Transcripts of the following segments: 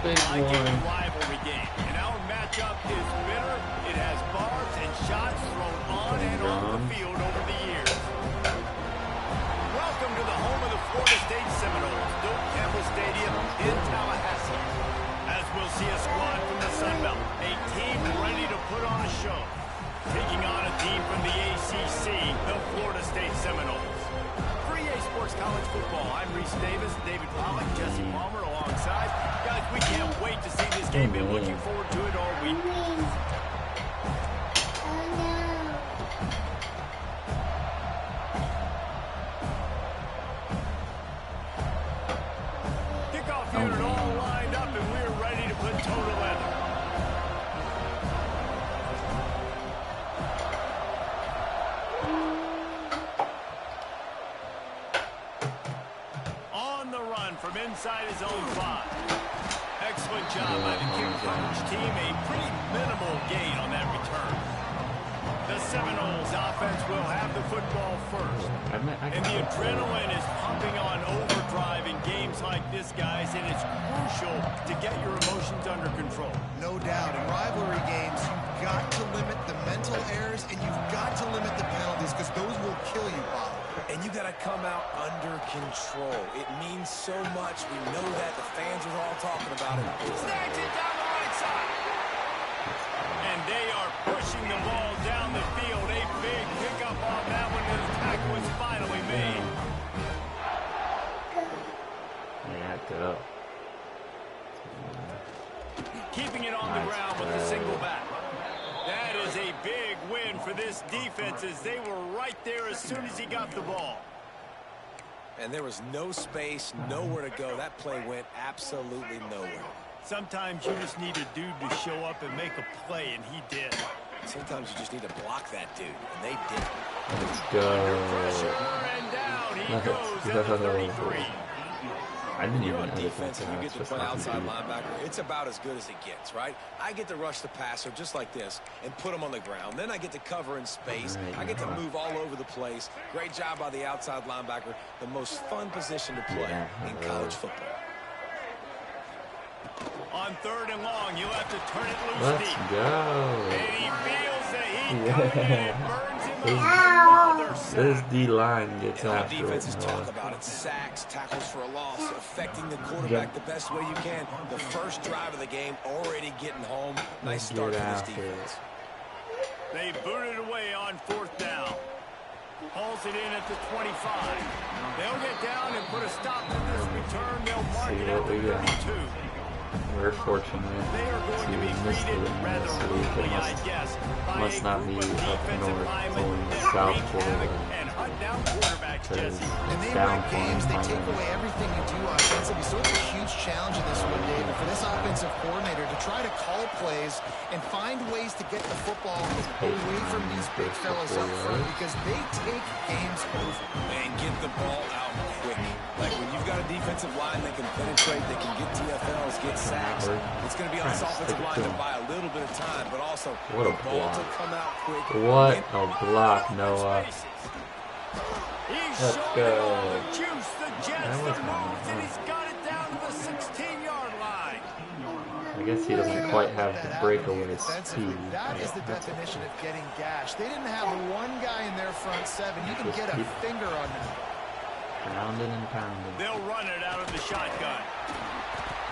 Big like a one. rivalry game. And our matchup is bitter. It has barbs and shots thrown on and off the field over the years. Welcome to the home of the Florida State Seminoles, Bill Campbell Stadium in Tallahassee. As we'll see a squad from the Sun Belt, a team ready to put on a show. Taking on a team from the ACC, the Florida State Seminoles. For EA Sports College Football, I'm Reese Davis, David Pollack, Jesse Palmer alongside. Guys, we can't wait to see this game. Been looking forward to it all week. Kickoff unit all lined up, and we're ready to put toe to leather. On the run from inside his own 5. Excellent job by the kick coverage team. A pretty minimal gain on that return. The Seminoles offense will have the football first. And the adrenaline is pumping on overdrive in games like this, guys, and it's crucial to get your emotions under control. No doubt. In rivalry games, you've got to limit the mental errors and you've got to limit the penalties because those will kill you, Bob. And you got to come out under control. It means so much. We know that. The fans are all talking about it. Snags it down the right side. And they are pushing the ball down the field. A big pickup on that one, and the tackle was finally made. Yeah, up. Keeping it on the ground with the single back. That is a big win for this defense as they were right there as soon as he got the ball. And there was no space, nowhere to go. That play went absolutely nowhere. Sometimes you just need a dude to show up and make a play, and he did. Sometimes you just need to block that dude, and they did. Let's go. And down he goes at the 33. I didn't even on know defense, if you get to play outside linebacker, it's about as good as it gets, right? I get to rush the passer just like this and put him on the ground. Then I get to cover in space. I get to move all over the place. Great job by the outside linebacker. The most fun position to play in college football. On 3rd and long, you'll have to turn it loose deep. Let's go. And he feels the heat coming in and burns him up. This D-line gets after defenses it. talk about it. Sacks, tackles for a loss, affecting the quarterback the best way you can. The first drive of the game, already getting home. Nice start for this defense. They booted away on 4th down. Hauls it in at the 25. They'll get down and put a stop to this return. They'll mark it at the 32. We're fortunate to miss the week. It must not be up north going south forward. Because And they win games, they take away everything you do offensively. So it's a huge challenge in this one, David, for this offensive coordinator to try to call plays and find ways to get the football away from these big fellas up front because they take games over. And get the ball out quick. Like when you've got a defensive line that can penetrate, they can get TFLs, get sacks. It's going to be on this offensive line to buy a little bit of time, but also what a the ball block. to come out quick. What a block, Noah. Let's go. Juice, the Jets, the moves, and he's got it down to the 16-yard line. I guess he doesn't quite have the breakaway speed. That is the definition of getting gashed. They didn't have one guy in their front 7. You can get a finger on them. Pounding and pounding. They'll run it out of the shotgun.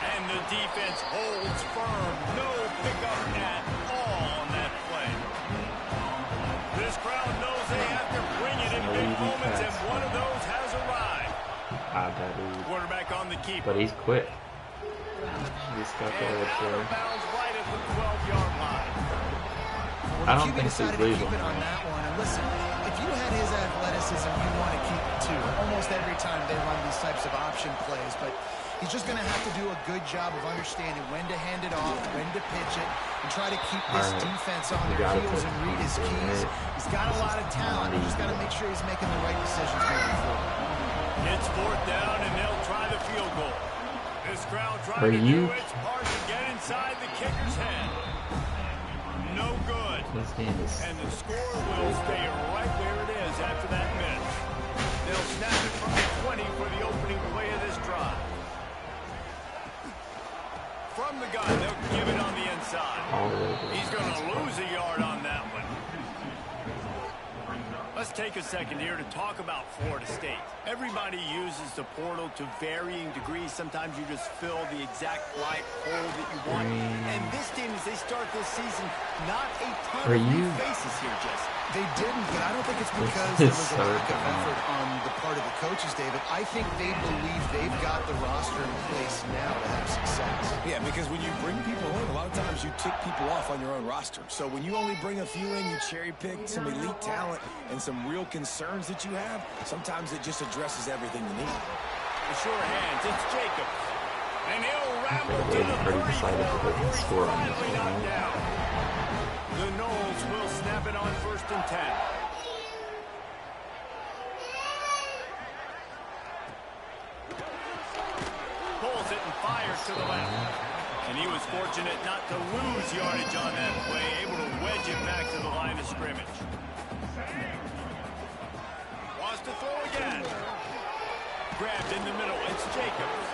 And the defense holds firm. No pickup at all on that play. This crowd knows they have to bring it in big moments, and one of those has arrived. Quarterback on the keeper. But he's quick. He's got the edge there. Right at the 12-yard line. I don't think he's legal. On that one. And listen, if you had his athleticism, you'd want to keep it too. Almost every time they run these types of option plays, but he's just going to have to do a good job of understanding when to hand it off, when to pitch it, and try to keep this defense on their heels and read his keys. He's got a lot of talent. He's just got to make sure he's making the right decisions moving forward. It's 4th down, and they'll try the field goal. This crowd trying to do its part to get inside the kicker's head. No good. And the score will stay right where it is after that miss. They'll snap it from the 20 for the opening play of this drive. from the gun. They'll give it on the inside. He's going to lose a yard on that one. Let's take a second here to talk about Florida State. Everybody uses the portal to varying degrees. Sometimes you just fill the exact right hole that you want. And this team, as they start this season, not a ton of new faces here, Jesse. They didn't, but I don't think it's because there was a lack of effort on the part of the coaches, David. I think they believe they've got the roster in place now to have success. Yeah, because when you bring people in, a lot of times you tick people off on your own roster. So when you only bring a few in, you cherry-pick some elite talent and some real concerns that you have, sometimes it just addresses everything you need. The sure hands, it's Jacobs. And he'll ramble to the 30 before he's finally knocked down. The Noles will snap it on 1st and 10. Pulls it and fires to the left. And he was fortunate not to lose yardage on that play, able to wedge it back to the line of scrimmage. Wants to throw again. Grabbed in the middle. It's Jacobs.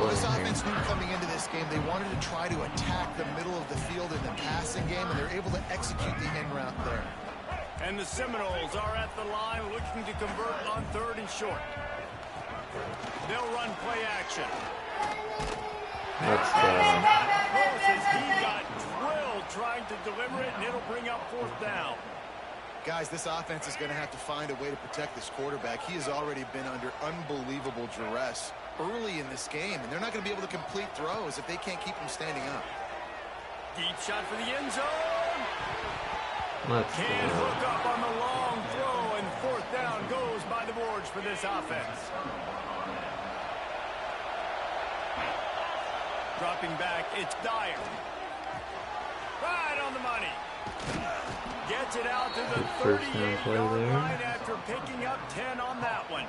This offense knew coming into this game they wanted to try to attack the middle of the field in the passing game, and they're able to execute the in route there. And the Seminoles are at the line looking to convert on 3rd and short. They'll run play action. Let's Close as he got drilled trying to deliver it, and it'll bring up 4th down. Guys, this offense is going to have to find a way to protect this quarterback. He has already been under unbelievable duress early in this game, and they're not going to be able to complete throws if they can't keep him standing up. Deep shot for the end zone. Let's Can't hook up on the long throw, and 4th down goes by the boards for this offense. Dropping back, it's Dyer. Right on the money. Gets it out to the 38-yard line after picking up 10 on that one.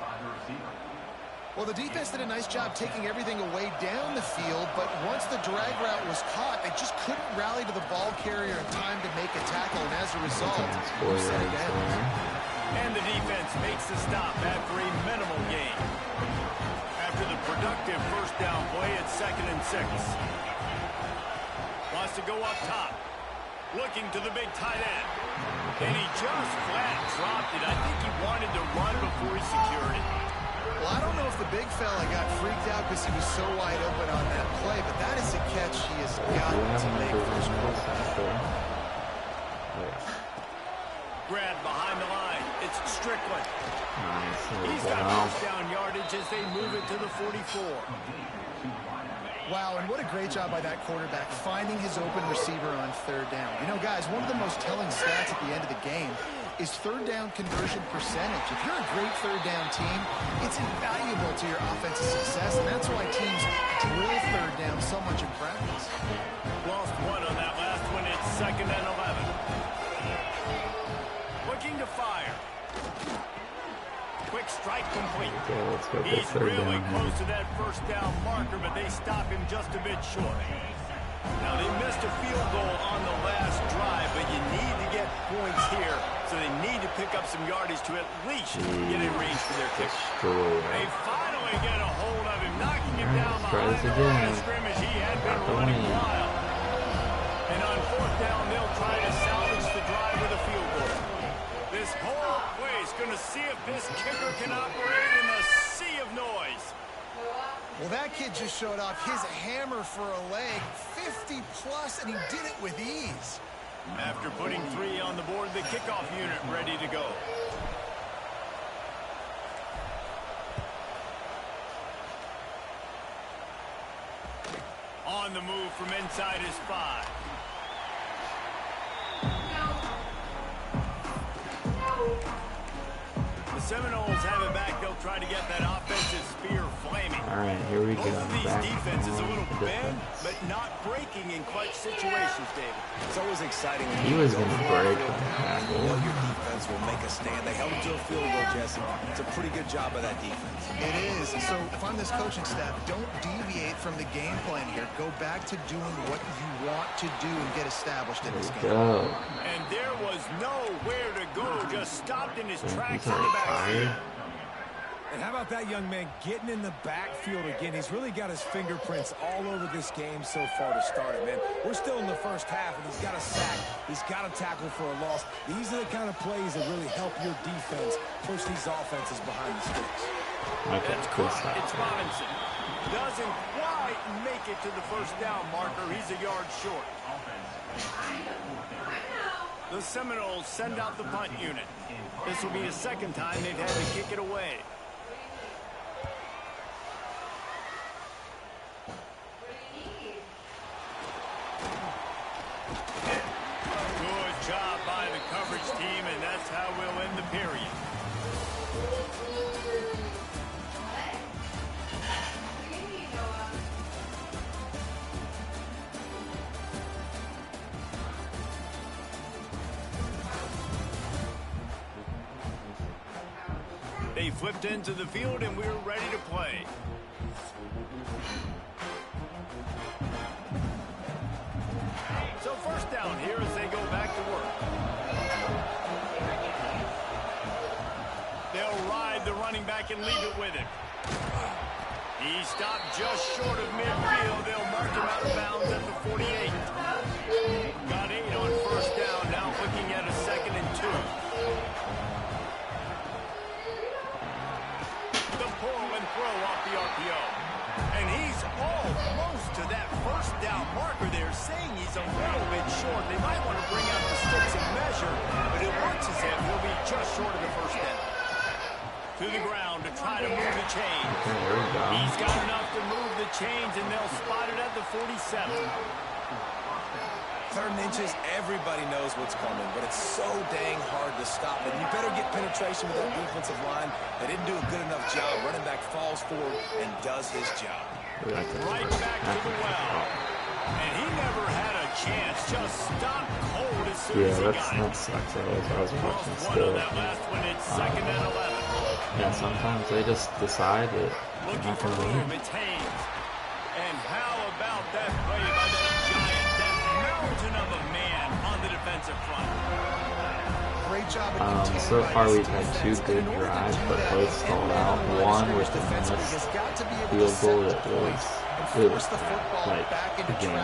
Well, the defense did a nice job taking everything away down the field, but once the drag route was caught, they just couldn't rally to the ball carrier in time to make a tackle, and as a result, we set it down. And the defense makes the stop after a minimal gain. After the productive 1st down play, it's 2nd and 6. Wants to go up top. Looking to the big tight end. And he just flat dropped it. I think he wanted to run before he secured it. Well, I don't know if the big fella got freaked out because he was so wide open on that play, but that is a catch he has got to make for his quarterback. Grabbed behind the line. It's Strickland. He's got 1st down yardage as they move it to the 44. Wow, and what a great job by that quarterback finding his open receiver on 3rd down. You know, guys, one of the most telling stats at the end of the game is 3rd down conversion percentage. If you're a great 3rd down team, it's invaluable to your offensive success, and that's why teams drill 3rd down so much in practice. Lost one on that last one. It's 2nd and 11. Looking to fire. Quick strike complete. He's really close to that 1st down marker, but they stop him just a bit short. Now, they missed a field goal on the last drive, but you need to get points here, so they need to pick up some yardage to at least get in range for their kick. They finally get a hold of him, knocking him down behind the line of scrimmage. He had been running wild. And on 4th down, they'll try to salvage the drive with a field goal. This whole place going to see if this kicker can operate in a sea of noise. Well, that kid just showed off his hammer for a leg, 50-plus, and he did it with ease. After putting 3 on the board, the kickoff unit ready to go. On the move from inside his 5. The Seminoles have it back. They'll try to get that offensive spear flaming. All right, here we go. Both of these defenses a little bent, but not breaking in clutch situations, David. It's always exciting. He was going to break the tackle. You know your defense will make a stand. They held him to a field goal, Jesse. It's a pretty good job by that defense. It is. So if I'm this coaching staff, don't deviate from the game plan here. Go back to doing what you want to do and get established in this game. And there was nowhere to go. Just stopped in his tracks in the backfield. And how about that young man getting in the backfield again? He's really got his fingerprints all over this game so far to start it, man. We're still in the first half, and he's got a sack. He's got a tackle for a loss. These are the kind of plays that really help your defense push these offenses behind the sticks. That's caught. It's Robinson. Doesn't quite make it to the first down marker. He's a yard short. The Seminoles send out the punt unit. This will be the second time they've had to kick it away. Good job by the coverage team, and that's how we'll end the period. They flipped into the field, and we're ready to play. So first down here as they go back to work. They'll ride the running back and leave it with him. He stopped just short of midfield. They'll mark him out of bounds at the 48. Got 8 on first down. Now looking at a 2nd and 2. Throw off the RPO. And he's almost to that first down marker there, saying he's a little bit short. They might want to bring out the sticks and measure, but it looks as if he'll be just short of the first down. To the ground to try to move the chains. He's got enough to move the chains, and they'll spot it at the 47. 3rd and inches, everybody knows what's coming, but it's so dang hard to stop it. You better get penetration with that defensive line. They didn't do a good enough job. Running back falls forward and does his job. Right back to the well. And he never had a chance. Just stopped cold as soon as he got it. That sucks. I was watching still. That last one, it's 2nd and 11. Yeah, sometimes they just decide that they're not going to win. It's Haynes. And how about that play by that giant, that mountain of a man on the defensive front? Great job at so far we've had 2 good drives, but both stalled out. One with the missed field goal that was like the game. I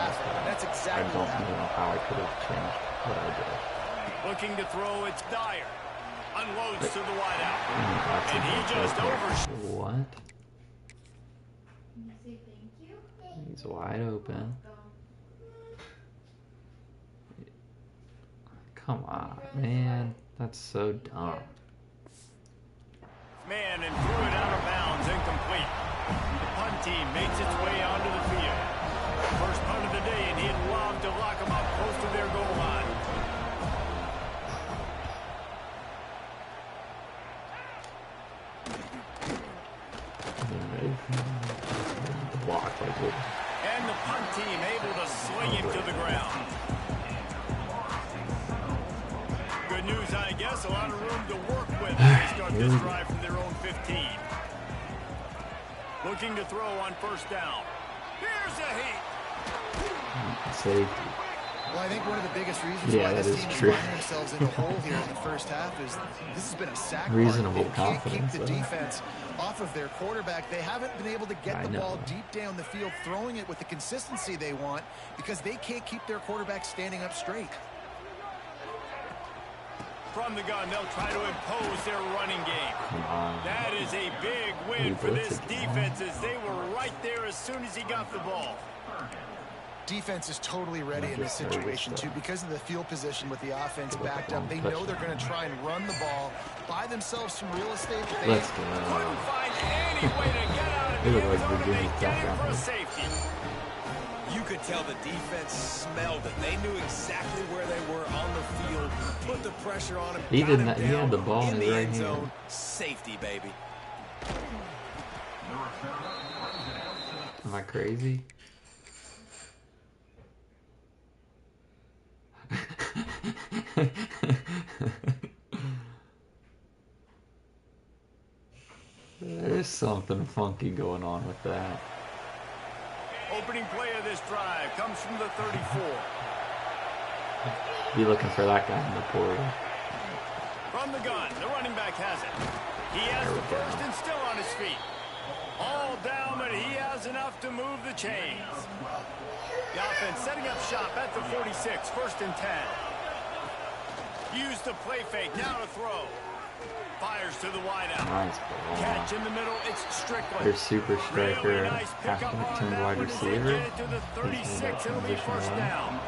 don't know how I could have changed what I did. Looking to throw, it's Dyer. Unloads to the wideout. And he just What? He's wide open. Come on, man. That's so dumb. Man, and threw it out of bounds, incomplete. The punt team makes its way onto the field. First punt of the day, and he'd love to lock them up close to their goal line. Block like this. And the punt team able to swing him to the ground. Good news, I guess. A lot of room to work with as they start this drive from their own 15. Looking to throw on first down. Here's a heat. Safety. Well, I think one of the biggest reasons why this team is finding themselves in the hole here in the first half is this has been a sack. Reasonable they confidence. Can't keep the defense off of their quarterback. They haven't been able to get the ball deep down the field, throwing it with the consistency they want because they can't keep their quarterback standing up straight. From the gun, they'll try to impose their running game. That is a big win for this defense as they were right there as soon as he got the ball. Defense is totally ready in this situation, too, because of the field position with the offense backed up. They know they're going to try and run the ball, buy themselves some real estate. Couldn't find any way to get out of the end zone, and they get him for a safety. You could tell the defense smelled it. They knew exactly where they were on the field, put the pressure on him. He didn't. He had the ball in the right end zone. hand. Safety, baby. Am I crazy? There's something funky going on with that. Opening play of this drive comes from the 34. Be looking for that guy in the portal. From the gun, the running back has it. He has the first and still on his feet. All down, but he has enough to move the chains. The offense setting up shop at the 46, 1st and 10. Use the play fake, now to throw. Fires to the wideout. Nice ball. Catch in the middle, it's Strickland. Their super striker, Really nice halfback turned wide receiver. Get it to the 36, it'll be 1st down.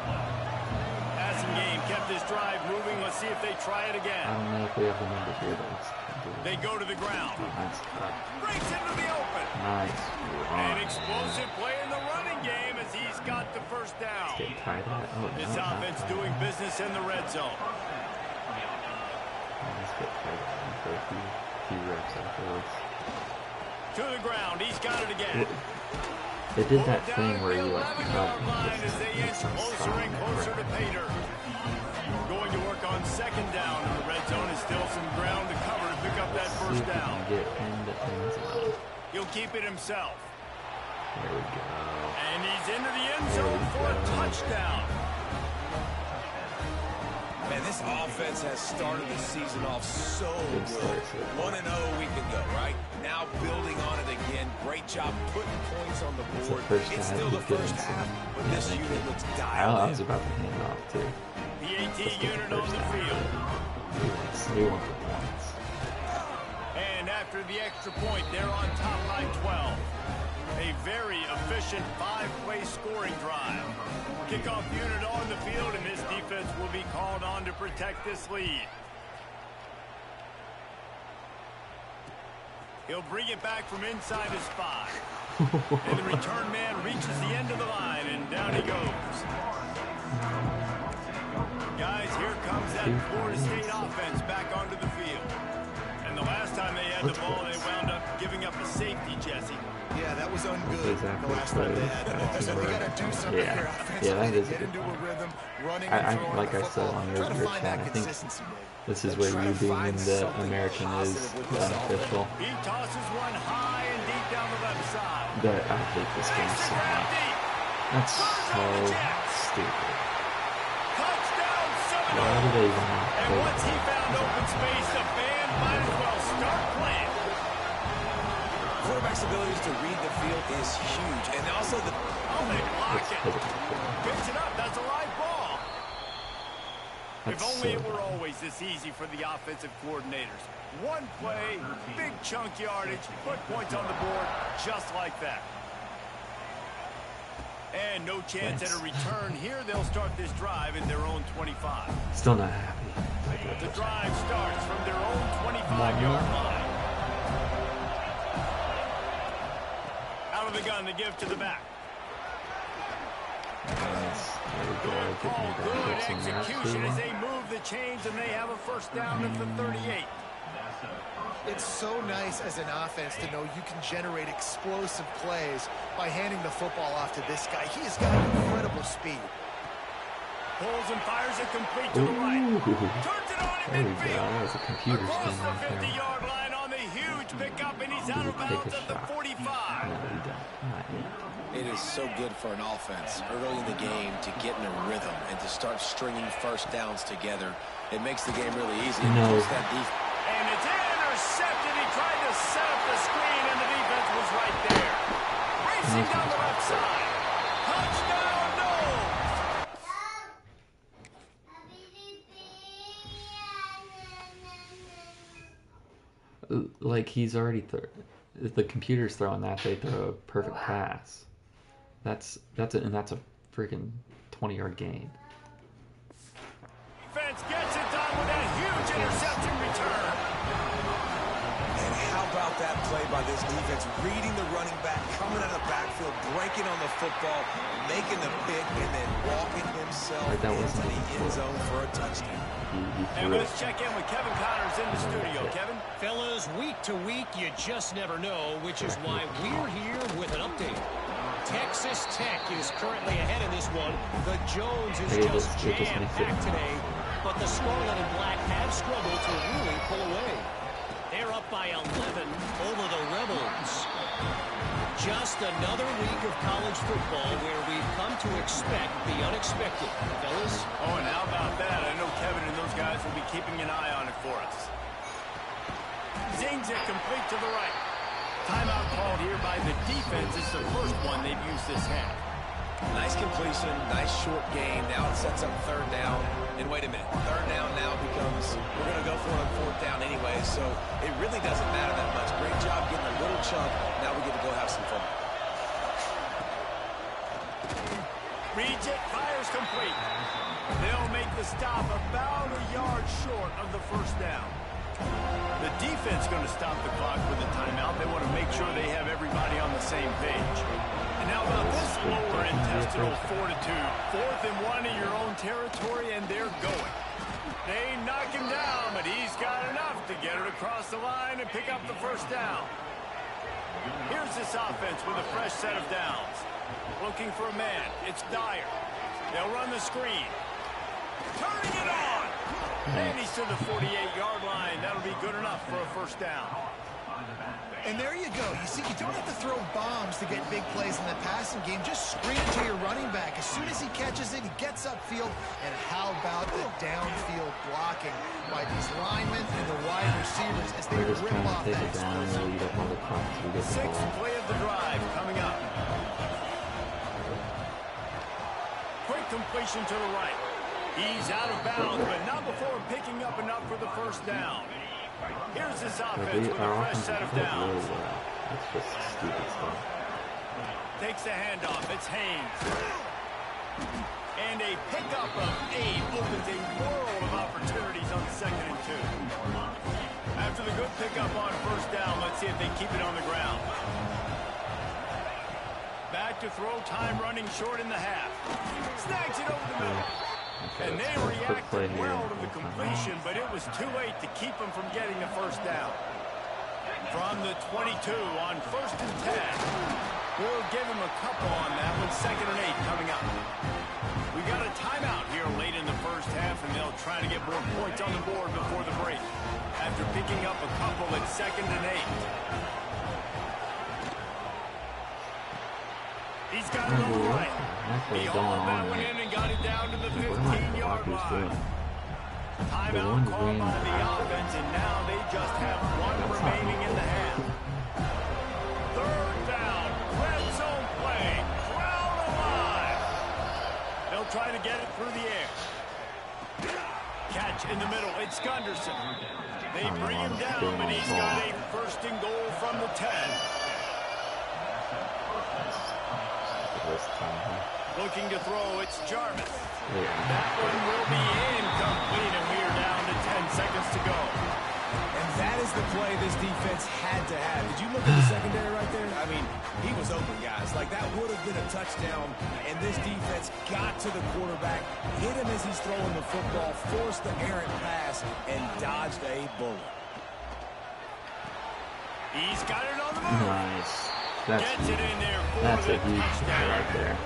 Passing game kept this drive moving. Let's see if they try it again. I don't know if we have the numbers here, but let's do it. They go to the ground. Nice cut. Breaks into the open. Nice An run. explosive play in the running game as he's got the 1st down. Get tied at. Oh, This no, offense doing business in the red zone. Let's get tied for a few reps afterwards. To the ground, he's got it again. They did that thing where you like cut line and as they inch closer and closer to pay dirt. Going to work on 2nd down in the red zone is still some ground to cover to pick up that 1st down. Get into end zone. He'll keep it himself. There we go. And he's into the end zone for a touchdown. Man, this offense has started the season off so good. 1-0 we can go, right? Now building on it again. Great job putting points on the board. It's still the first half, but this unit looks dialed in. I was about to hand off, too. The AT unit on the field. We want the points. And after the extra point, they're on top by 12. A very efficient 5-play scoring drive. Kickoff unit on the field, and this defense will be called on to protect this lead. He'll bring it back from inside his 5. And the return man reaches the end of the line, and down he goes. Guys, here comes that Florida State offense back onto the field. And the last time they had the ball, they wound up giving up a safety, Jesse. Yeah, that was ungood Exactly. the last time they had it. So they got to do something here offensively. Yeah, that is a Get good into a point. rhythm, running I and throwing like the I said football. on Try to your find chat, that I think consistency, Dave. this is where you being in the American is beneficial. He tosses one high and deep down the left side. But I hate this game so much. That's so stupid. Touchdown, Why do they even have to And play once he found open space, the band might as well start playing. Quarterback's abilities to read the field is huge. And also the... Oh, they block it. Picks it up. That's a live ball. If only it were always this easy for the offensive coordinators. One play, big chunk yardage, put points on the board just like that. And no chance at a return here. They'll start this drive in their own 25. Still not happy. The drive starts from their own 25-yard line. Out of the gun to give to the back. Good execution as they move the chains and they have a 1st down at the 38. It's so nice as an offense to know you can generate explosive plays by handing the football off to this guy. He has got incredible speed. Pulls and fires it complete to the right. Turns it on in midfield. That was a computer Across spin the right there. 50-yard line on the huge pickup, and he's out of bounds at the 45. It is so good for an offense early in the game to get in a rhythm and to start stringing 1st downs together. It makes the game really easy. No. And it's intercepted. He tried to set up the screen, and the defense was right there. Racing down the left side. Touchdown, no! Like he's already if the computer's throwing that, they throw a perfect pass. That's a freaking 20-yard gain. Defense gets it done with that huge interception return. And how about that play by this defense, reading the running back, coming out of the backfield, breaking on the football, making the pick, and then walking himself into the end zone for a touchdown. And let's check in with Kevin Connors in the studio. Kevin? Fellas, week to week, you just never know, which is why we're here with an update. Texas Tech is currently ahead in this one. The Jones is just jam-packed today, but the Scarlet and Black have struggled to really pull away. They're up by 11 over the Rebels. Just another week of college football where we've come to expect the unexpected. Fellas? Oh, and how about that? I know Kevin and those guys will be keeping an eye on it for us. Zings it complete to the right. Timeout called here by the defense. It's the first one they've used this half. Nice completion, nice short game. Now it sets up third down. And wait a minute, third down now becomes, we're going to go for it on fourth down anyway, so it really doesn't matter that much. Great job getting a little chunk. Now we get to go have some fun. Reads it, fires complete. They'll make the stop about a yard short of the first down. The defense going to stop the clock with a timeout. They want to make sure they have everybody on the same page. And now about this lower intestinal fortitude. 4th and 1 in your own territory, and they're going. They knock him down, but he's got enough to get it across the line and pick up the first down. Here's this offense with a fresh set of downs. Looking for a man. It's Dyer. They'll run the screen. Turning it on. And he's to the 48-yard line. That'll be good enough for a first down. And there you go. You see, you don't have to throw bombs to get big plays in the passing game. Just screen it to your running back. As soon as he catches it, he gets upfield. And how about the downfield blocking by these linemen and the wide receivers as they rip off that explosive. Sixth play of the drive coming up. Quick completion to the right. He's out of bounds, but not before picking up enough for the first down. Here's this offense with a fresh set of downs. That's just stupid stuff. Takes the handoff. It's Haynes. And a pickup of 8 opens a world of opportunities on 2nd and 2. After the good pickup on first down, let's see if they keep it on the ground. Back to throw, time running short in the half. Snags it over the middle. Okay, And they reacted well to the completion, but it was too late to keep them from getting the first down. From the 22 on 1st and 10. We'll give him a couple on that one. 2nd and 8 coming up. We got a timeout here late in the first half, and they'll try to get more points on the board before the break. After picking up a couple at 2nd and 8. He's got it on the right. He hauled that one in and got it down to the 15-yard line. Timeout called by the offense, and now they just have one remaining in the half. Third down, red zone play, crowd alive. They'll try to get it through the air. Catch in the middle, it's Gunderson. They bring him down, but he's got a 1st and goal from the 10. Looking to throw, it's Jarvis. That one will be incomplete, and we're down to 10 seconds to go. And that is the play this defense had to have. Did you look at the secondary right there? I mean, he was open, guys. Like, that would have been a touchdown, and this defense got to the quarterback, hit him as he's throwing the football, forced the errant pass, and dodged a bullet. He's got it on the move. Nice. Gets it in there for that's the a huge touchdown right there.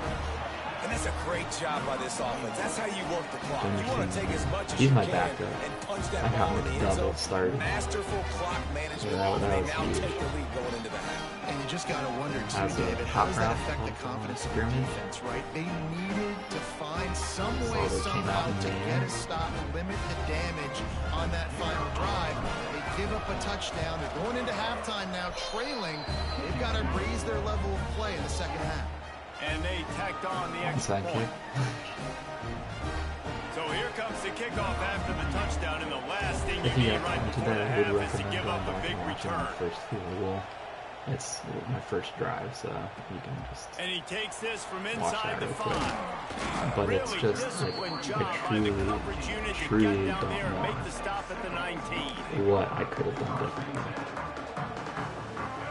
And that's a great job by this offense. That's how you work the clock. You want to take as much as He's you my can backup. and punch that I got ball in the him end double zone. started. Masterful clock management. Yeah, They that now was take the lead going into the half. And you just got to wonder, too, As a David, how does that top affect the route, confidence of the scrimmage. defense, right? They needed to find some So way, they came somehow, out in to the get end. a stop and limit the damage on that final drive. They give up a touchdown. They're going into halftime now, trailing. They've got to raise their level of play in the second half. And they tacked on the extra Inside point. kick. So here comes the kickoff after the touchdown, and the last thing you If you need got right into before the that, I would half is to recommend give going up a back big and watching return. the first field goal. It's my first drive, so you can just And he takes this from watch inside that the real quick. 5. But Really it's just like disciplined I job by the coverage unit to truly get down don't there and make know the stop at the 19. what I could have done differently.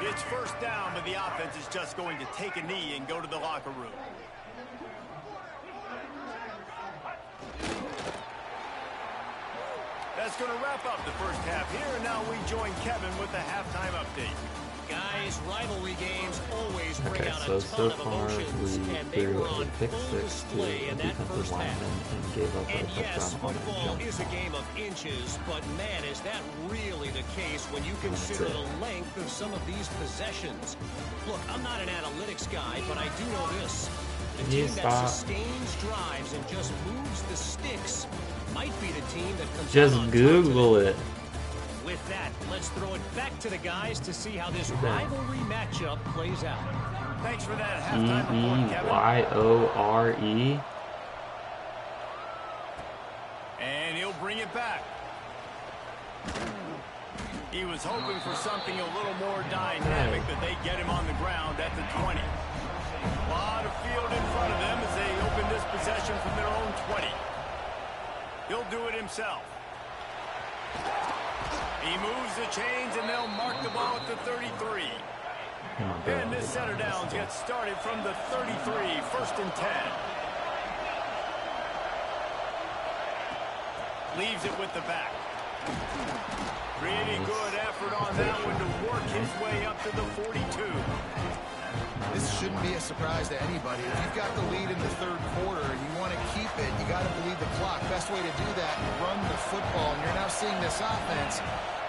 It's first down, but the offense is just going to take a knee and go to the locker room. That's going to wrap up the first half here, and now we join Kevin with the halftime update. Guys, rivalry games always bring Okay, out so a ton of far emotions, we and they threw were a on pick full 6 to display a in that defensive first half. lineman and gave up a And yes, touchdown on a football jump is a ball. game of inches, but man, is that really the case when you consider it. the length of some of these possessions. Look, I'm not an analytics guy, but I do know this. The team that sustains drives and just moves the sticks might be the team that comes Just out on top Google today. it. with that, let's throw it back to the guys to see how this rivalry matchup plays out. Thanks for that halftime report, Kevin. E-Y-O-R-E. And he'll bring it back. He was hoping for something a little more dynamic, but they get him on the ground at the 20. A lot of field in front of them as they open this possession from their own 20. He'll do it himself. He moves the chains, and they'll mark the ball at the 33. And this set of downs gets started from the 33, 1st and 10. Leaves it with the back. Pretty good effort on that one to work his way up to the 42. This shouldn't be a surprise to anybody. If you've got the lead in the 3rd quarter and you want to keep it, you got to bleed the clock. Best way to do that, run the football. And you're now seeing this offense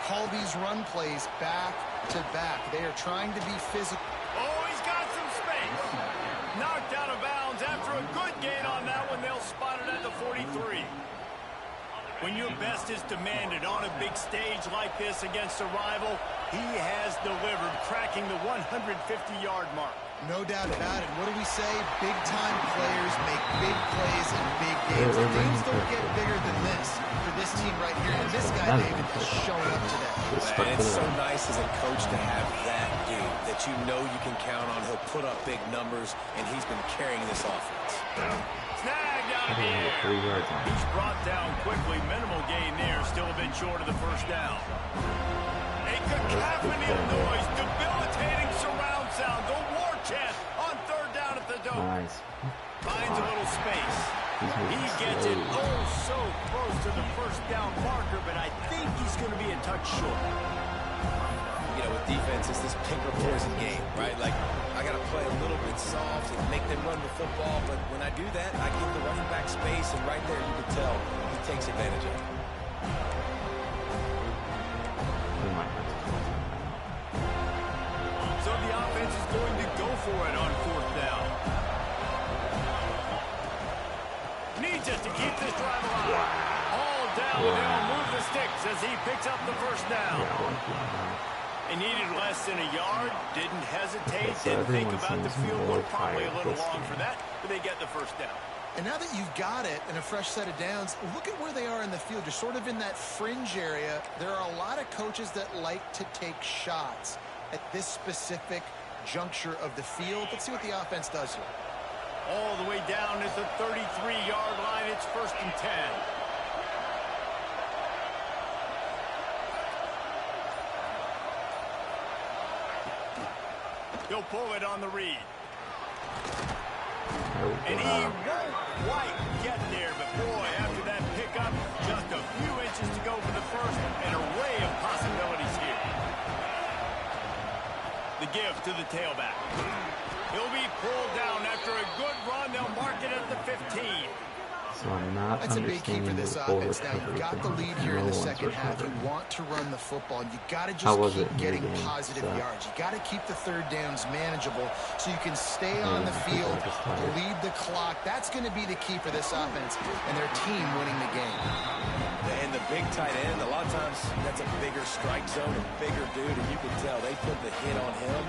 call these run plays back to back. They are trying to be physical. Oh, he's got some space. Knocked out of bounds after a good gain on that one. They'll spot it at the 43. When your best is demanded on a big stage like this against a rival, he has delivered, cracking the 150-yard mark. No doubt about it. What do we say? Big-time players make big plays in big games. Games don't get bigger than this for this team right here. And this guy, David, is showing up today. And it's so nice as a coach to have that dude that you know you can count on. He'll put up big numbers, and he's been carrying this offense. Snagged out of the air. He's brought down quickly. Minimal gain there. Still a bit short of the 1st down. A cacophony of noise. Debilitating surround sound. The war chant on 3rd down at the dome. Nice. Finds a little space. He gets it so close to the 1st down marker, but I think he's going to be a touch short. You know, with defense, it's this pick or poison game, right? Like, I got to play a little bit soft and make them run the football, but when I do that, I give the running back space, and right there you can tell he takes advantage of it. So the offense is going to go for it on 4th down. Needs it to keep this drive alive. All down, they'll move the sticks as he picks up the 1st down. They needed less than a yard, didn't hesitate, didn't think about the field goal, probably a little long for that, but they get the 1st down. And now that you've got it and a fresh set of downs, look at where they are in the field. You're sort of in that fringe area. There are a lot of coaches that like to take shots at this specific juncture of the field. Let's see what the offense does here. All the way down at the 33-yard line. It's 1st and 10. He'll pull it on the read. And he won't quite get there, but boy, after that pickup, just a few inches to go for the 1st, an array of possibilities here. The give to the tailback. He'll be pulled down after a good run. They'll mark it at the 15. So I'm not That's a big key for this offense. Now, you've got the lead here in the 2nd half. You want to run the football. You got to just keep getting positive yards. You got to keep the 3rd downs manageable so you can stay on the field, lead the clock. That's going to be the key for this offense and their team winning the game. And the big tight end, a lot of times that's a bigger strike zone, a bigger dude, and you can tell they put the hit on him,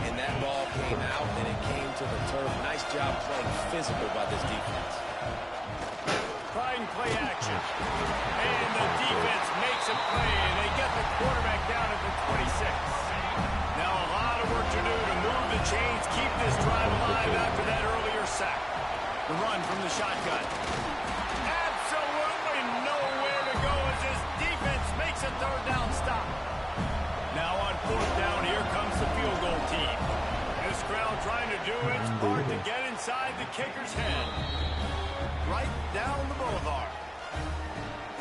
and that ball came out, and it came to the turf. Nice job playing physical by this defense. Trying play action. And the defense makes a play, and they get the quarterback down at the 26. Now a lot of work to do to move the chains, keep this drive alive after that earlier sack. The run from the shotgun. Absolutely nowhere to go as this defense makes a 3rd down stop. Now on 4th down, here comes the field goal team. This crowd trying to do its part to get inside the kicker's head. Right down the boulevard.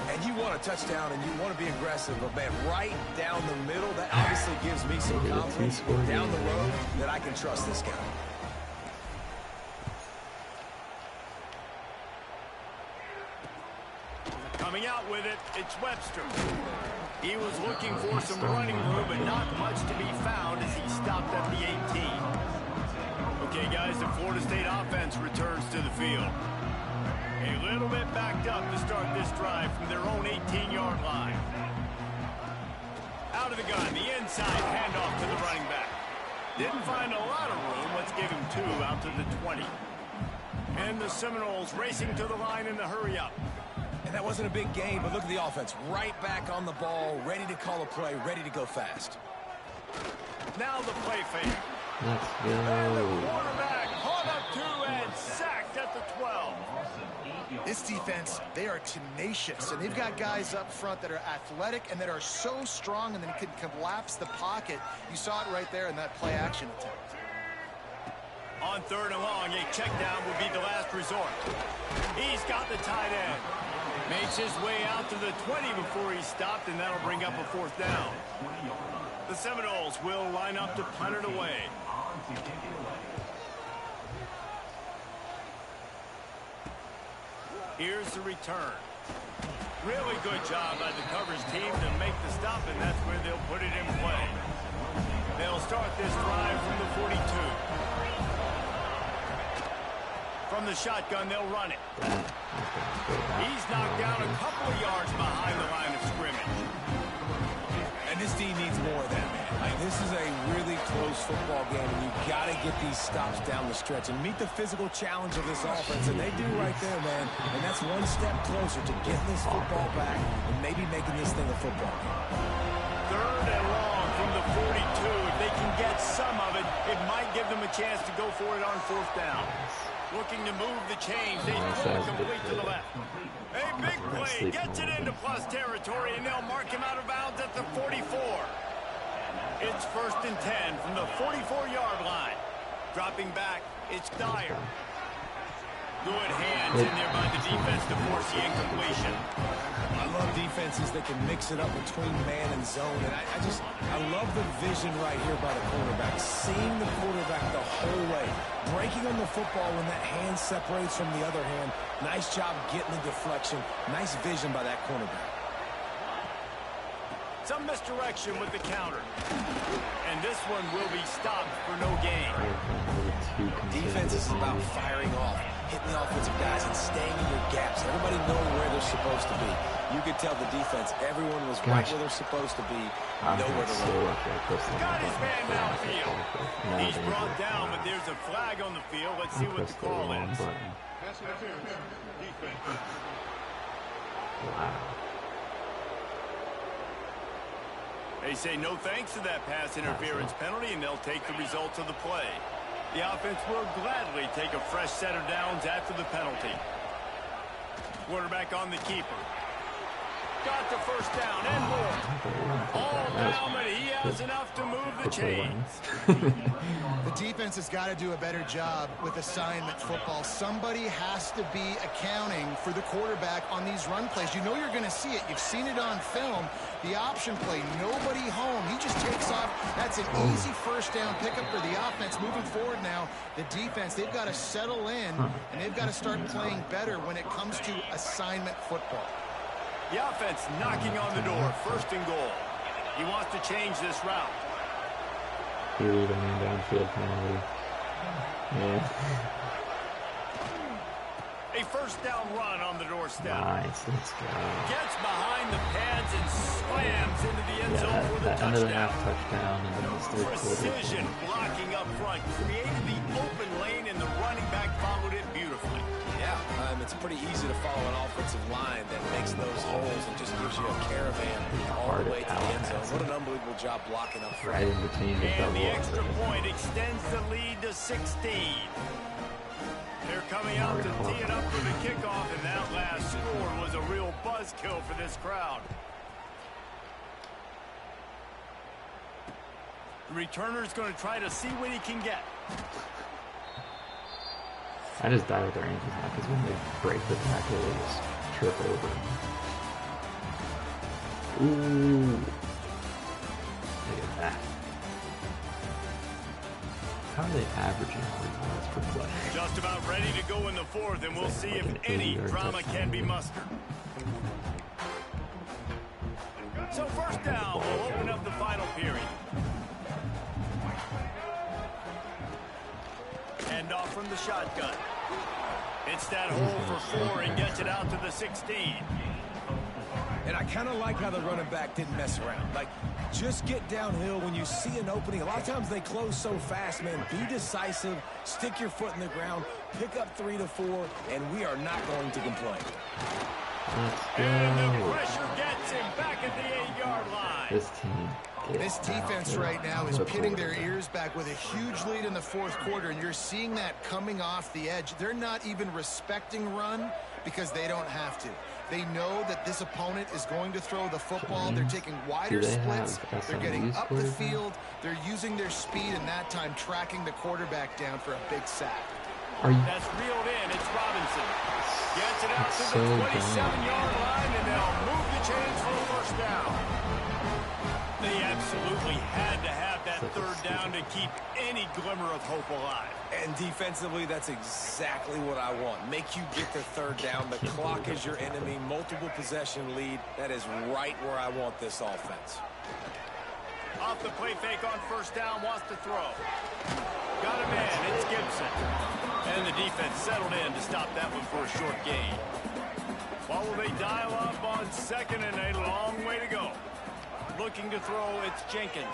And you want a touchdown and you want to be aggressive, but man, right down the middle, that obviously gives me some confidence down the road that I can trust this guy. Coming out with it, it's Webster. He was looking for some running room, but not much to be found as he stopped at the 18. Okay, guys, the Florida State offense returns to the field. A little bit backed up to start this drive from their own 18-yard line. out of the gun. The inside handoff to the running back. Didn't find a lot of room. Let's give him 2 out to the 20. And the Seminoles racing to the line in the hurry up. And that wasn't a big gain, but look at the offense. Right back on the ball, ready to call a play, ready to go fast. Now the play fake. Let's go. And the quarterback caught up 2 and sacked at the 12. This defense, they are tenacious, and they've got guys up front that are athletic and that are so strong and then can collapse the pocket. You saw it right there in that play action attempt. On 3rd and long, a check down will be the last resort. He's got the tight end. Makes his way out to the 20 before he stopped, and that'll bring up a 4th down. The Seminoles will line up to punt it away. Here's the return. Really good job by the coverage team to make the stop, and that's where they'll put it in play. They'll start this drive from the 42. From the shotgun, they'll run it. He's knocked down a couple of yards behind the line of scrimmage. And this team needs more of that, man. Like, this is a really close football game, and you've got to get these stops down the stretch and meet the physical challenge of this offense, and they do right there, man. And that's one step closer to getting this football back and maybe making this thing a football game. 3rd and long from the 42. If they can get some of it, it might give them a chance to go for it on 4th down. Looking to move the chains. They throw it complete to the left. A big play gets it into plus territory, and they'll mark him out of bounds at the 44. It's 1st and 10 from the 44-yard line. Dropping back, it's Dyer. Good hands in there by the defense to force the incompletion. I love defenses that can mix it up between man and zone, and I love the vision right here by the quarterback, seeing the quarterback the whole way, breaking on the football when that hand separates from the other hand. Nice job getting the deflection. Nice vision by that cornerback. Some misdirection with the counter. And this one will be stopped for no gain. Defense is about firing off, hitting the offensive guys, and staying in your gaps. Everybody knowing where they're supposed to be. You could tell the defense, everyone was right where they're supposed to be, nowhere to run. Got his man downfield. He's brought down, but there's a flag on the field. Let's see what the call is. Wow. They say no thanks to that pass interference penalty, and they'll take the results of the play. The offense will gladly take a fresh set of downs after the penalty. Quarterback on the keeper. Got the 1st down and more. All down, but he has enough to move the chains. The defense has got to do a better job with assignment football. Somebody has to be accounting for the quarterback on these run plays. You know you're going to see it. You've seen it on film. The option play, nobody home. He just takes off. That's an easy 1st down pickup for the offense. Moving forward now, the defense, they've got to settle in, and they've got to start playing better when it comes to assignment football. The offense knocking on the door. 1st and goal. He wants to change this route. Here we go, downfield penalty. Yeah. A 1st down run on the doorstep. Nice, let's go. Gets behind the pads and slams into the end zone for the end of the touchdown. half touchdown, and then the 3rd quarter. Precision blocking up front. Created the open lane, and the running back followed it beautifully. Yeah, it's pretty easy to follow an offensive line that makes those holes and just gives you a caravan all the way to the end zone. What an unbelievable job blocking up front. Right in between the And the double extra point extends the lead to 16. They're coming out to tee it up for the kickoff, and that last score was a real buzzkill for this crowd. The returner's going to try to see what he can get. I just die with their ankles now because when they break the tackle, they just trip over. Ooh. Look at that. How are they averaging 40 yards per play? Just about ready to go in the 4th, and we'll see if any drama can be mustered. So 1st down will open up the final period. Hand off from the shotgun. It's that hole for 4 and gets it out to the 16. And I kind of like how the running back didn't mess around. Like, just get downhill when you see an opening. A lot of times they close so fast, man. Be decisive, stick your foot in the ground, pick up 3 to 4, and we are not going to complain. And the pressure gets him back at the 8-yard line. This defense right now is pinning their ears back with a huge lead in the fourth quarter, and you're seeing that coming off the edge. They're not even respecting run because they don't have to. They know that this opponent is going to throw the football. They're taking wider splits. They're getting up the field. They're using their speed, and that time tracking the quarterback down for a big sack. That's reeled in. It's Robinson. Gets it out to the 27-yard line, and they'll move the chains for a first down. They absolutely had to have that third down to keep any glimmer of hope alive. And defensively, that's exactly what I want. Make you get the third down. The clock is your enemy. Multiple possession lead. That is right where I want this offense. Off the play fake on first down, wants to throw. Got a man, it's Gibson. And the defense settled in to stop that one for a short gain. While will they dial up on second and a long way to go? Looking to throw, it's Jenkins.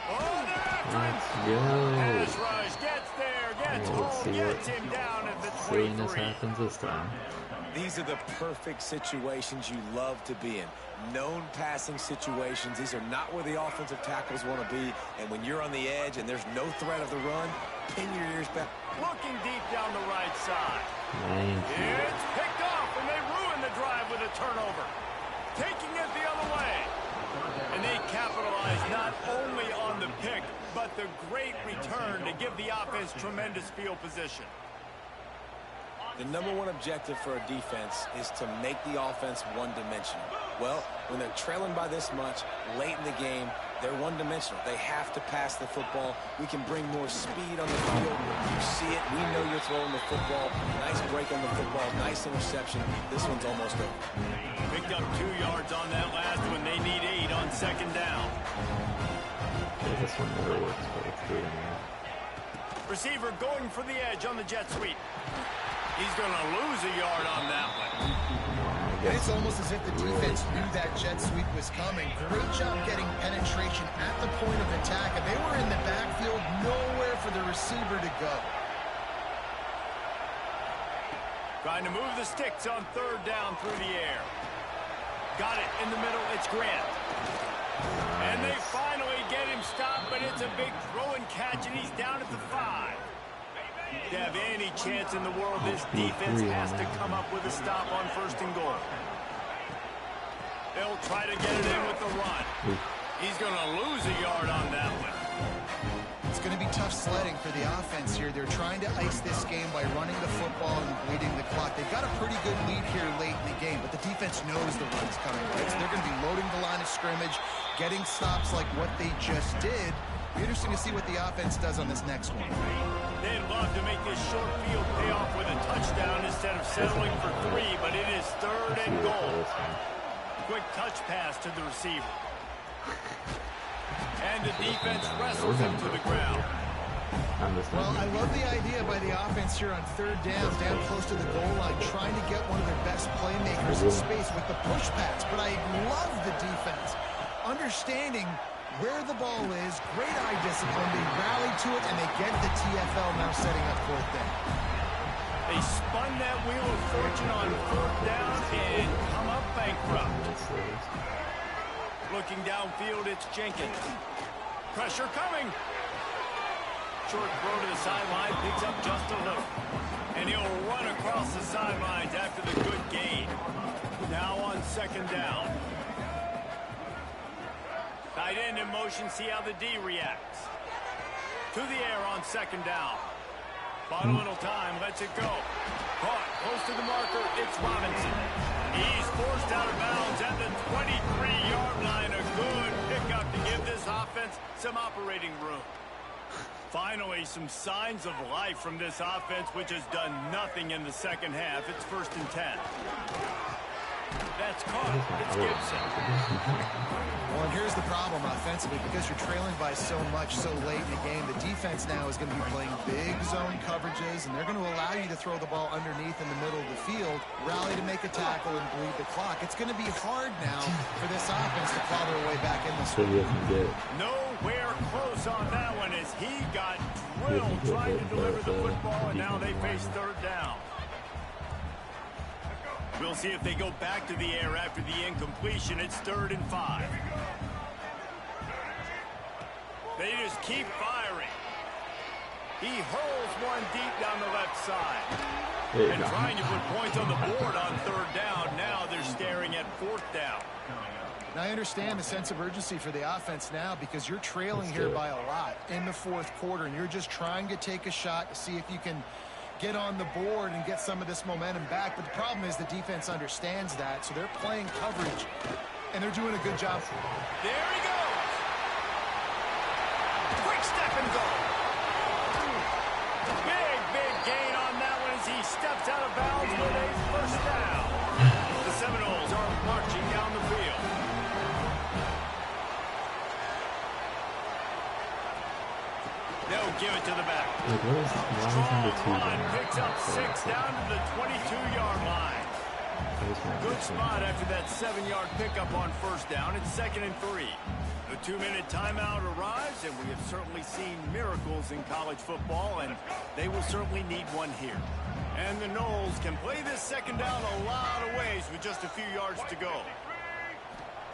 Oh, Let's go. Pass rush gets there, gets home, gets him down at the 23. Silliness happens this time. These are the perfect situations you love to be in. Known passing situations. These are not where the offensive tackles want to be. And when you're on the edge and there's no threat of the run, pin your ears back. Looking deep down the right side. Thank you. It's picked off, and they ruin the drive with a turnover. Taking it the other way. And they capitalize not only on the pick, but the great return to give the offense tremendous field position. The number one objective for a defense is to make the offense one-dimensional. Well, when they're trailing by this much, late in the game, they're one-dimensional. They have to pass the football. We can bring more speed on the field. You see it. We know you're throwing the football. Nice break on the football. Nice interception. This one's almost over. Picked up 2 yards on that last one. They need 8 on second down. Yeah, this one never works, but it's good anyway. Receiver going for the edge on the jet sweep. He's going to lose a yard on that one. And it's almost as if the defense knew that jet sweep was coming. Great job getting penetration at the point of attack, and they were in the backfield, nowhere for the receiver to go. Trying to move the sticks on third down through the air. Got it in the middle. It's Grant. And they finally get him stopped, but it's a big throw and catch, and he's down at the 5. To have any chance in the world, this defense has to come up with a stop on first and goal. They'll try to get it in with the run. He's going to lose a yard on that one. It's going to be tough sledding for the offense here. They're trying to ice this game by running the football and bleeding the clock. They've got a pretty good lead here late in the game, but the defense knows the run's coming, right? So they're going to be loading the line of scrimmage, getting stops like what they just did. Be interesting to see what the offense does on this next one. They'd love to make this short field pay off with a touchdown instead of settling for 3, but it is third and goal. Quick touch pass to the receiver. And the defense wrestles him to the ground. Well, I love the idea by the offense here on third down close to the goal line, trying to get one of their best playmakers in space with the push pass. But I love the defense. Understanding where the ball is, great eye discipline. They rally to it, and they get the TFL now setting up fourth down. They spun that wheel of fortune on fourth down and come up bankrupt. Looking downfield, it's Jenkins. Pressure coming. Short throw to the sideline, picks up just a little. And he'll run across the sidelines after the good gain. Now on second down. Tight end in motion, see how the D reacts. To the air on second down. Bought a little time, lets it go. Caught, close to the marker, it's Robinson. He's forced out of bounds at the 23-yard line. A good pickup to give this offense some operating room. Finally, some signs of life from this offense, which has done nothing in the second half. It's 1st and 10. That's caught. It's Gibson. Well, and here's the problem offensively, because you're trailing by so much so late in the game, the defense now is going to be playing big zone coverages, and they're going to allow you to throw the ball underneath in the middle of the field, rally to make a tackle, and bleed the clock. It's going to be hard now for this offense to claw their way back in this one. Nowhere close on that one as he got drilled trying to deliver the football, and now they face third down. We'll see if they go back to the air after the incompletion. It's 3rd and 5. They just keep firing. He hurls one deep down the left side. And trying to put points on the board on 3rd down. Now they're staring at 4th down. Now, I understand the sense of urgency for the offense now because you're trailing here by a lot in the 4th quarter, and you're just trying to take a shot to see if you can get on the board and get some of this momentum back. But the problem is the defense understands that, so they're playing coverage, and they're doing a good job. There he goes. Quick step and go. Big gain on that one as he steps out of bounds with a 1st down. The Seminoles are marching down the field. They'll give it to the back. Strong run, picks up 6 down to the 22-yard line. Good spot after that 7-yard pickup on 1st down. It's 2nd and 3. The 2-minute timeout arrives, and we have certainly seen miracles in college football, and they will certainly need one here. And the Noles can play this 2nd down a lot of ways with just a few yards to go.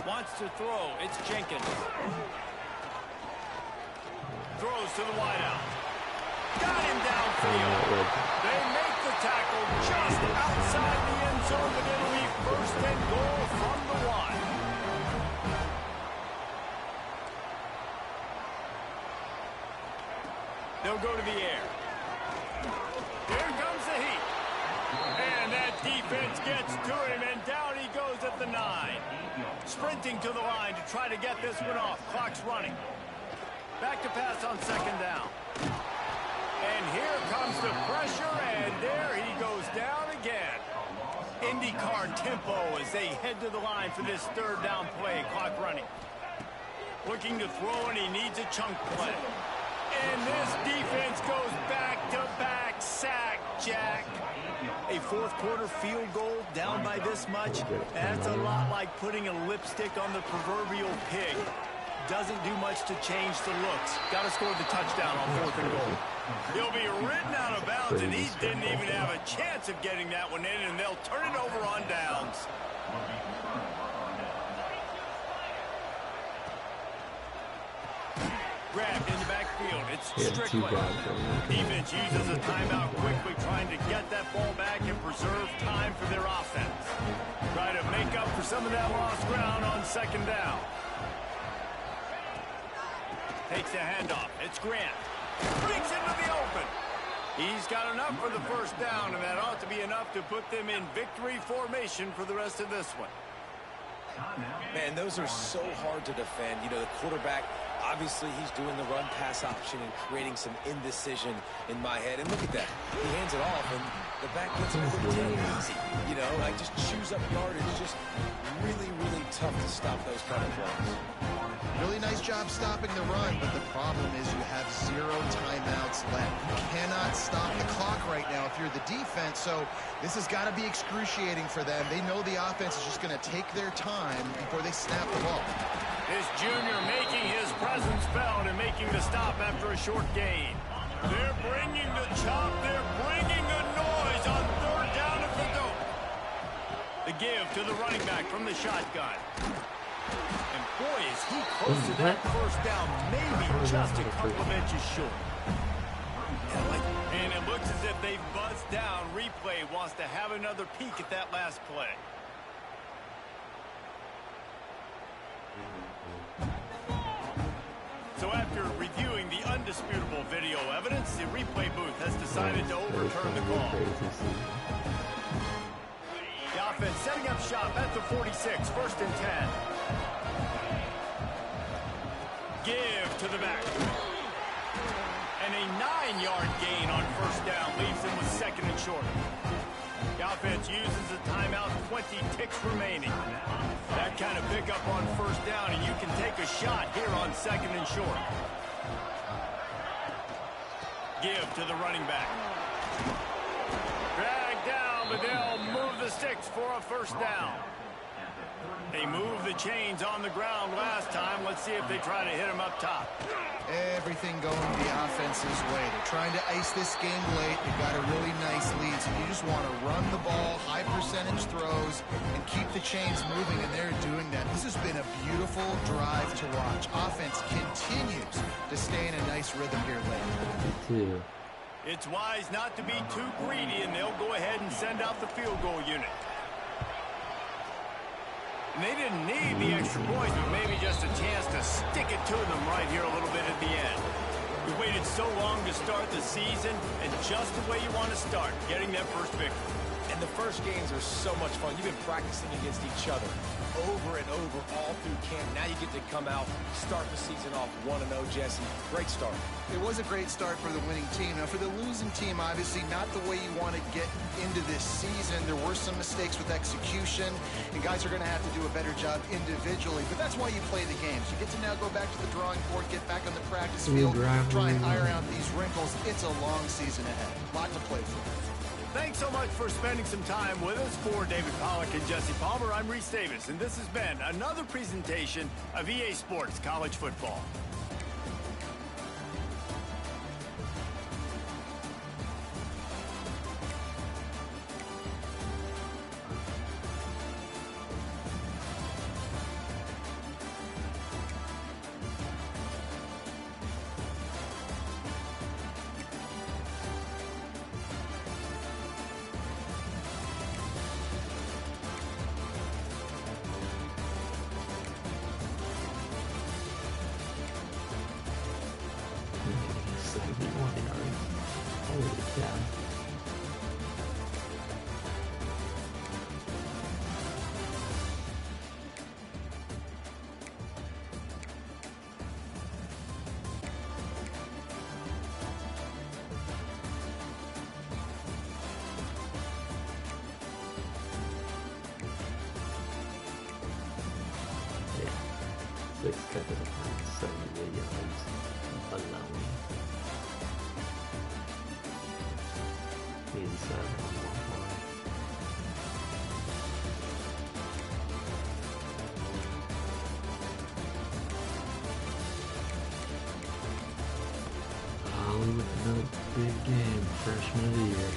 Wants to throw. It's Jenkins. Throws to the wideout. Got him downfield. They make the tackle just outside the end zone, but it'll be 1st and goal from the 1. They'll go to the air. Here comes the heat. And that defense gets to him, and down he goes at the 9. Sprinting to the line to try to get this one off. Clock's running. Back to pass on 2nd down. And here comes the pressure, and there he goes down again. IndyCar tempo as they head to the line for this 3rd down play. Clock running. Looking to throw, and he needs a chunk play. And this defense goes back-to-back sack, Jack. A 4th quarter field goal down by this much. That's a lot like putting a lipstick on the proverbial pig. Doesn't do much to change the looks. Got to score the touchdown on 4th and goal. He'll be ridden out of bounds, and he didn't even have a chance of getting that one in, and they'll turn it over on downs. Grabbed in the backfield. It's Strickland. Defense uses a timeout quickly, trying to get that ball back and preserve time for their offense. Try to make up for some of that lost ground on 2nd down. Takes the handoff. It's Grant. Breaks into the open. He's got enough for the 1st down, and that ought to be enough to put them in victory formation for the rest of this one. Man, those are so hard to defend. You know, the quarterback, obviously he's doing the run-pass option and creating some indecision in my head. And look at that. He hands it off, and the back gets him to take it easy. You know, like just chews up yardage. Just really, really tough to stop those kind of plays. Really nice job stopping the run, but the problem is you have 0 timeouts left. You cannot stop the clock right now if you're the defense, so this has got to be excruciating for them. They know the offense is just going to take their time before they snap the ball. This junior making his presence felt and making the stop after a short gain. They're bringing the chop. They're bringing the noise on 3rd down at the dope. The give to the running back from the shotgun. And boy, is he close to that 1st down, maybe just a couple of inches short. And it looks as if they've buzzed down. Replay wants to have another peek at that last play. So after reviewing the undisputable video evidence, the replay booth has decided to overturn the call. The offense setting up shop at the 46, 1st and 10. Give to the back. And a 9-yard gain on 1st down leaves him with 2nd and short. The offense uses a timeout, 20 ticks remaining. That kind of pickup on first down, and you can take a shot here on 2nd and short. Give to the running back. Drag down, but they'll move the sticks for a first down. They moved the chains on the ground last time. Let's see if they try to hit him up top. Everything going the offense's way. They're trying to ice this game late. They've got a really nice lead, so you just want to run the ball, high percentage throws, and keep the chains moving, and they're doing that. This has been a beautiful drive to watch. Offense continues to stay in a nice rhythm here late. It's wise not to be too greedy, and they'll go ahead and send out the field goal unit. And they didn't need the extra points, but maybe just a chance to stick it to them right here a little bit at the end. We waited so long to start the season, and just the way you want to start, getting that first victory. And the first games are so much fun. You've been practicing against each other over and over all through camp. Now you get to come out, start the season off 1-0, Jesse. Great start. It was a great start for the winning team. Now, for the losing team, obviously not the way you want to get into this season. There were some mistakes with execution, and guys are going to have to do a better job individually. But that's why you play the games. You get to now go back to the drawing board, get back on the practice field, try and iron out these wrinkles. It's a long season ahead. A lot to play for. Thanks so much for spending some time with us. For David Pollack and Jesse Palmer, I'm Reese Davis, and this has been another presentation of EA Sports College Football. Six catches for 78 yards alone. 87 on one play. Holly with another big game, freshman of the year.